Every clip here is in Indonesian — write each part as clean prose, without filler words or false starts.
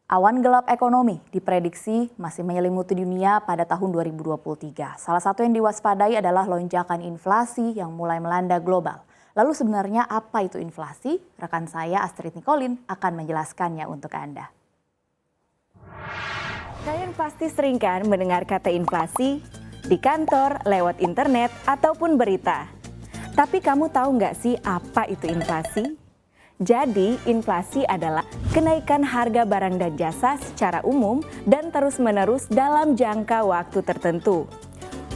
Awan gelap ekonomi diprediksi masih menyelimuti dunia pada tahun 2023. Salah satu yang diwaspadai adalah lonjakan inflasi yang mulai melanda global. Lalu sebenarnya apa itu inflasi? Rekan saya Astrid Nikolin akan menjelaskannya untuk Anda. Kalian pasti sering kan mendengar kata inflasi di kantor, lewat internet, ataupun berita. Tapi kamu tahu nggak sih apa itu inflasi? Jadi, inflasi adalah kenaikan harga barang dan jasa secara umum dan terus-menerus dalam jangka waktu tertentu.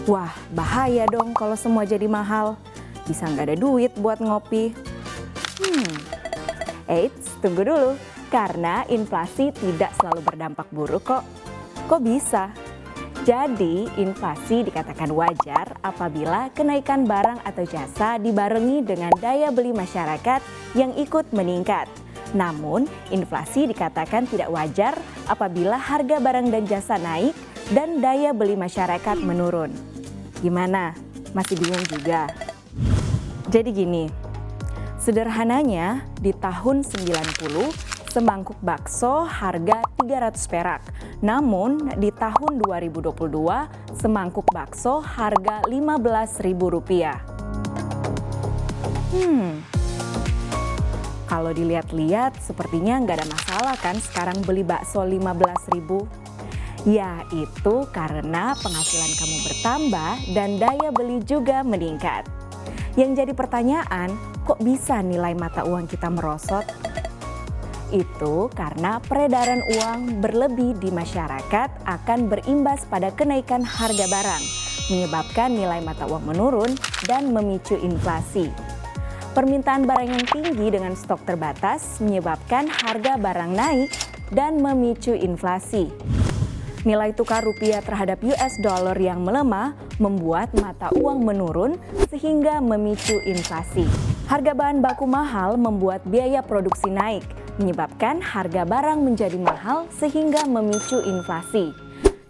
Wah, bahaya dong kalau semua jadi mahal. Bisa nggak ada duit buat ngopi. Eits, tunggu dulu. Karena inflasi tidak selalu berdampak buruk kok. Kok bisa? Jadi, inflasi dikatakan wajar apabila kenaikan barang atau jasa dibarengi dengan daya beli masyarakat yang ikut meningkat. Namun, inflasi dikatakan tidak wajar apabila harga barang dan jasa naik dan daya beli masyarakat menurun. Gimana? Masih bingung juga? Jadi gini, sederhananya di tahun 90 semangkuk bakso harga 300 perak. Namun di tahun 2022 semangkuk bakso harga Rp15.000. Kalau dilihat-lihat sepertinya nggak ada masalah kan sekarang beli bakso 15.000. Ya itu karena penghasilan kamu bertambah dan daya beli juga meningkat. Yang jadi pertanyaan, kok bisa nilai mata uang kita merosot? Itu karena peredaran uang berlebih di masyarakat akan berimbas pada kenaikan harga barang, menyebabkan nilai mata uang menurun dan memicu inflasi. Permintaan barang yang tinggi dengan stok terbatas menyebabkan harga barang naik dan memicu inflasi. Nilai tukar rupiah terhadap US dollar yang melemah membuat mata uang menurun sehingga memicu inflasi. Harga bahan baku mahal membuat biaya produksi naik, menyebabkan harga barang menjadi mahal sehingga memicu inflasi.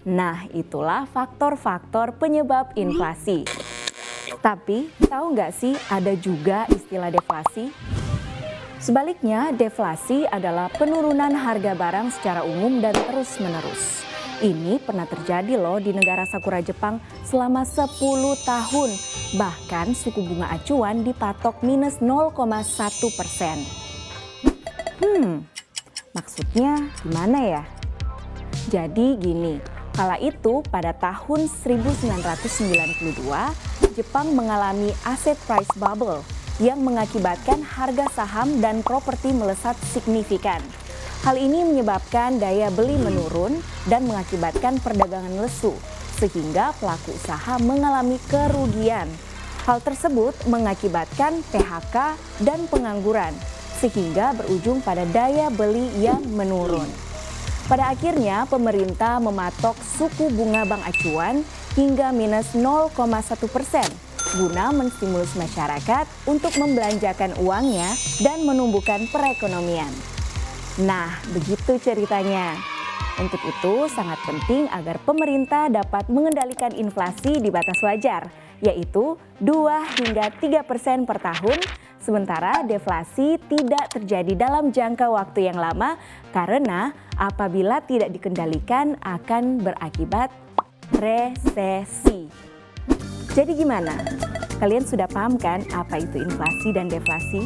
Nah, itulah faktor-faktor penyebab inflasi. Tapi, tahu nggak sih ada juga istilah deflasi? Sebaliknya, deflasi adalah penurunan harga barang secara umum dan terus-menerus. Ini pernah terjadi loh di negara Sakura Jepang selama 10 tahun. Bahkan suku bunga acuan dipatok minus 0,1%. Maksudnya gimana ya? Jadi gini, kala itu pada tahun 1992, Jepang mengalami asset price bubble yang mengakibatkan harga saham dan properti melesat signifikan. Hal ini menyebabkan daya beli menurun dan mengakibatkan perdagangan lesu, sehingga pelaku usaha mengalami kerugian. Hal tersebut mengakibatkan PHK dan pengangguran, sehingga berujung pada daya beli yang menurun. Pada akhirnya, pemerintah mematok suku bunga bank acuan hingga minus 0,1% guna menstimulus masyarakat untuk membelanjakan uangnya dan menumbuhkan perekonomian. Nah, begitu ceritanya. Untuk itu, sangat penting agar pemerintah dapat mengendalikan inflasi di batas wajar, yaitu 2 hingga 3% per tahun, sementara deflasi tidak terjadi dalam jangka waktu yang lama karena apabila tidak dikendalikan akan berakibat resesi. Jadi gimana? Kalian sudah paham kan apa itu inflasi dan deflasi?